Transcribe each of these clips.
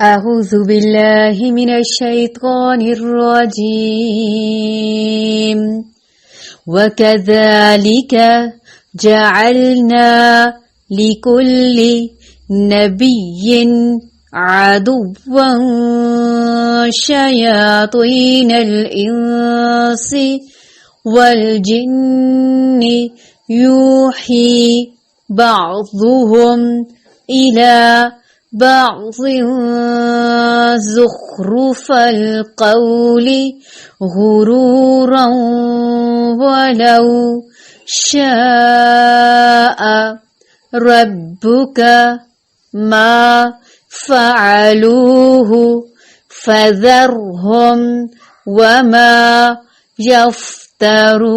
أعوذ بالله من الشيطان الرجيم وكذلك جعلنا لكل نبي عدوا شياطين الإنس والجن يوحي بعضهم إلى بعض زخرف القول غرورا ولو شاء ربك ما فعلوه فذرهم وما يفترون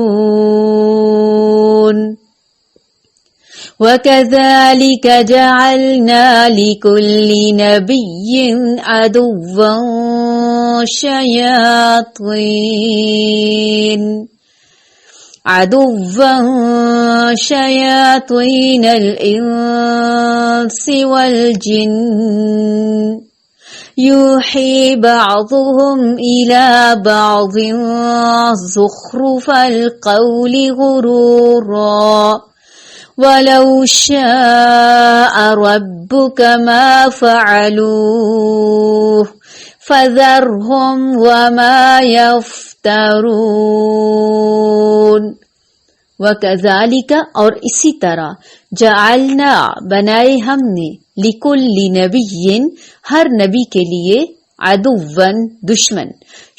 وكذلك جعلنا لكل نبي عدوا شياطين الإنس والجن يوحي بعضهم إلى بعض زخرف القول غرورا ولو شاء ربك ما فعلوه فذرهم وما يفترون وَكَذَلِكَ اور اسی طرح جعلنا بنائے ہم نے لِكُلِّ نَبِيٍّ ہر نبی کے لیے عدوًا دشمن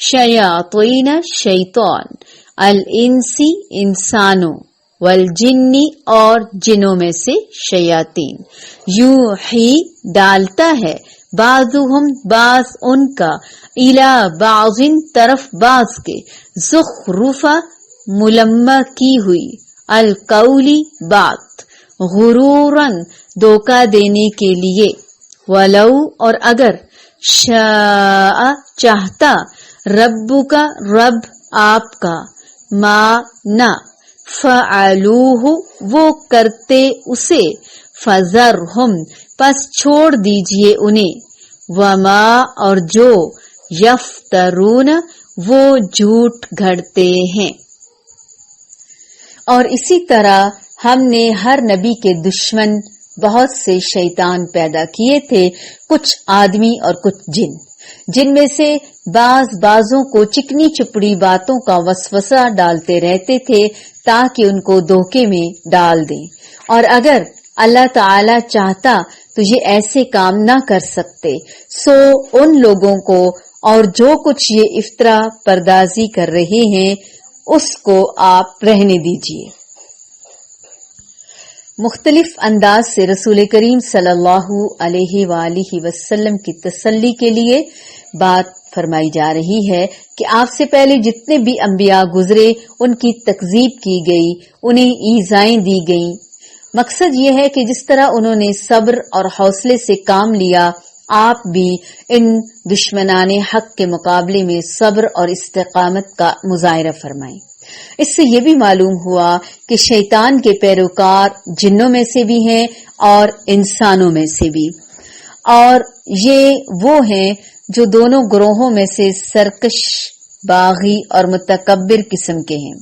شیاطین شیطان الانسی انسانوں والجن اور جنوں میں سے شیاطین یوحی ڈالتا ہے بعضهم بعض ان کا الی بعض طرف بعض کے زخرفہ ملمہ کی ہوئی القولی بات غرورن دھوکہ دینے کے لیے ولو اور اگر شاء چاہتا رب کا رب آپ کا ما نہ فعلوہ وہ کرتے اسے فذرہم پس چھوڑ دیجئے انہیں وما اور جو یفترون وہ جھوٹ گھڑتے ہیں. اور اسی طرح ہم نے ہر نبی کے دشمن بہت سے شیطان پیدا کیے تھے، کچھ آدمی اور کچھ جن میں سے بعضوں کو چکنی چپڑی باتوں کا وسوسہ ڈالتے رہتے تھے تاکہ ان کو دھوکے میں ڈال دیں، اور اگر اللہ تعالی چاہتا تو یہ ایسے کام نہ کر سکتے، سو ان لوگوں کو اور جو کچھ یہ افطرا پردازی کر رہے ہیں اس کو آپ رہنے دیجیے. مختلف انداز سے رسول کریم صلی اللہ علیہ وآلہ وسلم کی تسلی کے لیے بات فرمائی جا رہی ہے کہ آپ سے پہلے جتنے بھی انبیاء گزرے ان کی تکذیب کی گئی، انہیں ایذائیں دی گئیں. مقصد یہ ہے کہ جس طرح انہوں نے صبر اور حوصلے سے کام لیا، آپ بھی ان دشمنان حق کے مقابلے میں صبر اور استقامت کا مظاہرہ فرمائیں. اس سے یہ بھی معلوم ہوا کہ شیطان کے پیروکار جنوں میں سے بھی ہیں اور انسانوں میں سے بھی، اور یہ وہ ہیں جو دونوں گروہوں میں سے سرکش، باغی اور متکبر قسم کے ہیں.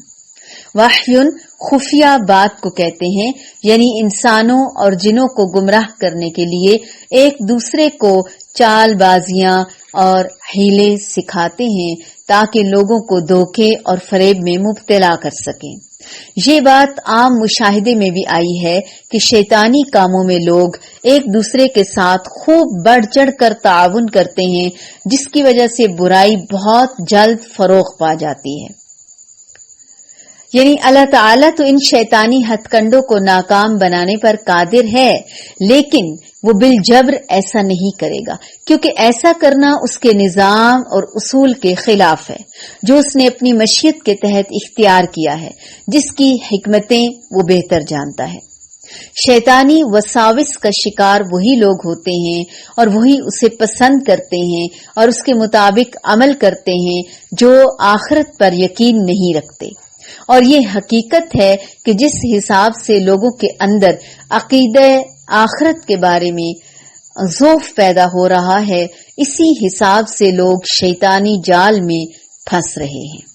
وحیٌ خفیہ بات کو کہتے ہیں، یعنی انسانوں اور جنوں کو گمراہ کرنے کے لیے ایک دوسرے کو چال بازیاں اور حیلے سکھاتے ہیں تاکہ لوگوں کو دھوکے اور فریب میں مبتلا کر سکیں. یہ بات عام مشاہدے میں بھی آئی ہے کہ شیطانی کاموں میں لوگ ایک دوسرے کے ساتھ خوب بڑھ چڑھ کر تعاون کرتے ہیں، جس کی وجہ سے برائی بہت جلد فروغ پا جاتی ہے. یعنی اللہ تعالیٰ تو ان شیطانی ہتھ کنڈوں کو ناکام بنانے پر قادر ہے، لیکن وہ بالجبر ایسا نہیں کرے گا، کیونکہ ایسا کرنا اس کے نظام اور اصول کے خلاف ہے جو اس نے اپنی مشیت کے تحت اختیار کیا ہے، جس کی حکمتیں وہ بہتر جانتا ہے. شیطانی وساوس کا شکار وہی لوگ ہوتے ہیں اور وہی اسے پسند کرتے ہیں اور اس کے مطابق عمل کرتے ہیں جو آخرت پر یقین نہیں رکھتے. اور یہ حقیقت ہے کہ جس حساب سے لوگوں کے اندر عقیدہ آخرت کے بارے میں ذوف پیدا ہو رہا ہے، اسی حساب سے لوگ شیطانی جال میں پھنس رہے ہیں۔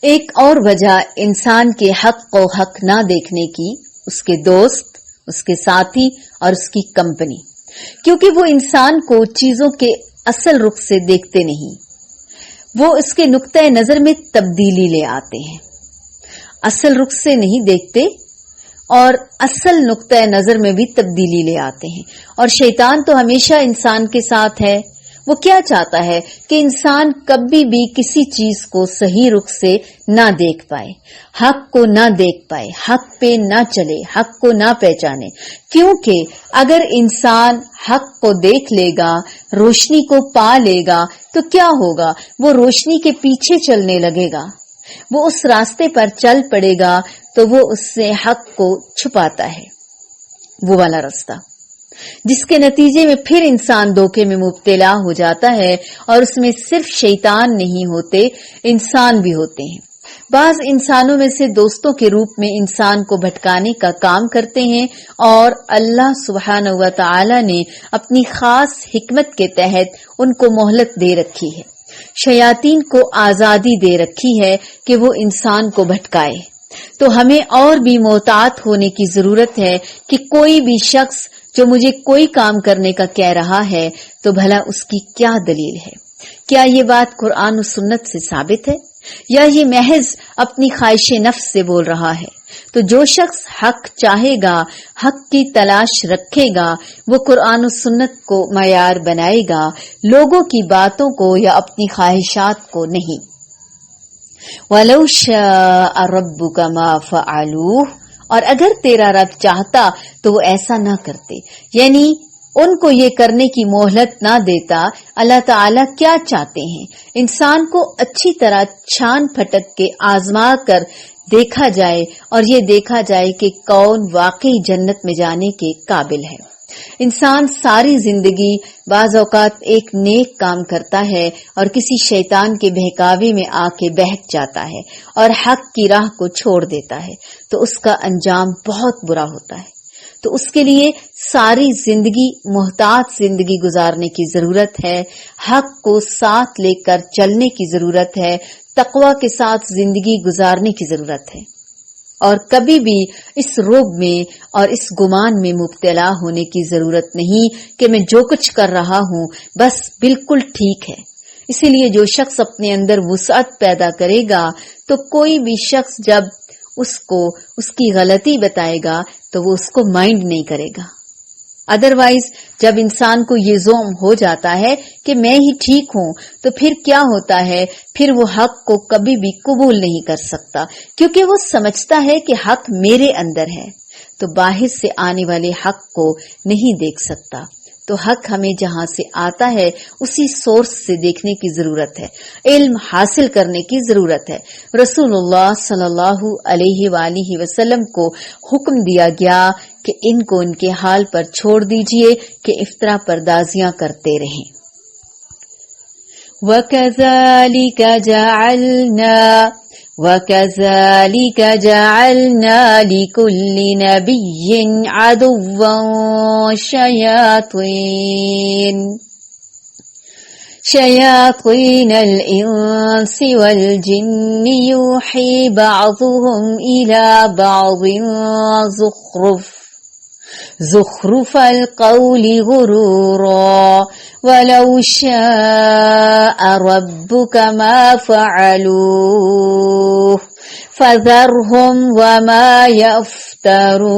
ایک اور وجہ انسان کے حق کو حق نہ دیکھنے کی اس کے دوست، اس کے ساتھی اور اس کی کمپنی، کیونکہ وہ انسان کو چیزوں کے اصل رخ سے دیکھتے نہیں، وہ اس کے نقطۂ نظر میں تبدیلی لے آتے ہیں، اصل رخ سے نہیں دیکھتے اور اصل نقطۂ نظر میں بھی تبدیلی لے آتے ہیں۔ اور شیطان تو ہمیشہ انسان کے ساتھ ہے، وہ کیا چاہتا ہے کہ انسان کبھی بھی کسی چیز کو صحیح رخ سے نہ دیکھ پائے، حق کو نہ دیکھ پائے، حق پہ نہ چلے، حق کو نہ پہچانے، کیونکہ اگر انسان حق کو دیکھ لے گا، روشنی کو پا لے گا تو کیا ہوگا؟ وہ روشنی کے پیچھے چلنے لگے گا، وہ اس راستے پر چل پڑے گا تو وہ اس سے حق کو چھپاتا ہے، وہ والا راستہ، جس کے نتیجے میں پھر انسان دھوکے میں مبتلا ہو جاتا ہے، اور اس میں صرف شیطان نہیں ہوتے، انسان بھی ہوتے ہیں۔ بعض انسانوں میں سے دوستوں کے روپ میں انسان کو بھٹکانے کا کام کرتے ہیں، اور اللہ سبحانہ و تعالی نے اپنی خاص حکمت کے تحت ان کو مہلت دے رکھی ہے، شیاطین کو آزادی دے رکھی ہے کہ وہ انسان کو بھٹکائے۔ تو ہمیں اور بھی محتاط ہونے کی ضرورت ہے کہ کوئی بھی شخص جو مجھے کوئی کام کرنے کا کہہ رہا ہے تو بھلا اس کی کیا دلیل ہے؟ کیا یہ بات قرآن و سنت سے ثابت ہے یا یہ محض اپنی خواہش نفس سے بول رہا ہے؟ تو جو شخص حق چاہے گا، حق کی تلاش رکھے گا، وہ قرآن و سنت کو معیار بنائے گا، لوگوں کی باتوں کو یا اپنی خواہشات کو نہیں۔ وَلَوْ شَاءَ رَبُّكَ مَا فَعَلُوهُ، اور اگر تیرا رب چاہتا تو وہ ایسا نہ کرتے، یعنی ان کو یہ کرنے کی مہلت نہ دیتا۔ اللہ تعالیٰ کیا چاہتے ہیں؟ انسان کو اچھی طرح چھان پھٹک کے آزما کر دیکھا جائے اور یہ دیکھا جائے کہ کون واقعی جنت میں جانے کے قابل ہے۔ انسان ساری زندگی بعض اوقات ایک نیک کام کرتا ہے اور کسی شیطان کے بہکاوے میں آ کے بہک جاتا ہے اور حق کی راہ کو چھوڑ دیتا ہے، تو اس کا انجام بہت برا ہوتا ہے۔ تو اس کے لیے ساری زندگی محتاط زندگی گزارنے کی ضرورت ہے، حق کو ساتھ لے کر چلنے کی ضرورت ہے، تقوی کے ساتھ زندگی گزارنے کی ضرورت ہے، اور کبھی بھی اس رعب میں اور اس گمان میں مبتلا ہونے کی ضرورت نہیں کہ میں جو کچھ کر رہا ہوں بس بالکل ٹھیک ہے۔ اسی لیے جو شخص اپنے اندر وسعت پیدا کرے گا تو کوئی بھی شخص جب اس کو اس کی غلطی بتائے گا تو وہ اس کو مائنڈ نہیں کرے گا۔ ادروائز جب انسان کو یہ زوم ہو جاتا ہے کہ میں ہی ٹھیک ہوں تو پھر کیا ہوتا ہے؟ پھر وہ حق کو کبھی بھی قبول نہیں کر سکتا، کیونکہ وہ سمجھتا ہے کہ حق میرے اندر ہے، تو باہر سے آنے والے حق کو نہیں دیکھ سکتا۔ تو حق ہمیں جہاں سے آتا ہے اسی سورس سے دیکھنے کی ضرورت ہے، علم حاصل کرنے کی ضرورت ہے۔ رسول اللہ صلی اللہ علیہ وآلہ وسلم کو حکم دیا گیا کہ ان کو ان کے حال پر چھوڑ دیجئے کہ افطرا پردازیاں کرتے رہیں۔ وَكَذَلِكَ جَعَلْنَا لِكُلِّ نَبِيٍّ عَدُوًّا شَيَاطِينَ الْإِنسِ وَالْجِنِّ يُوحِي بَعْضُهُمْ إِلَى بَعْضٍ زُخْرُفَ الْقَوْلِ غُرُورًا وَلَوْ شَاءَ رَبُّكَ مَا فَعَلُوهُ فَذَرْهُمْ وَمَا يَفْتَرُونَ۔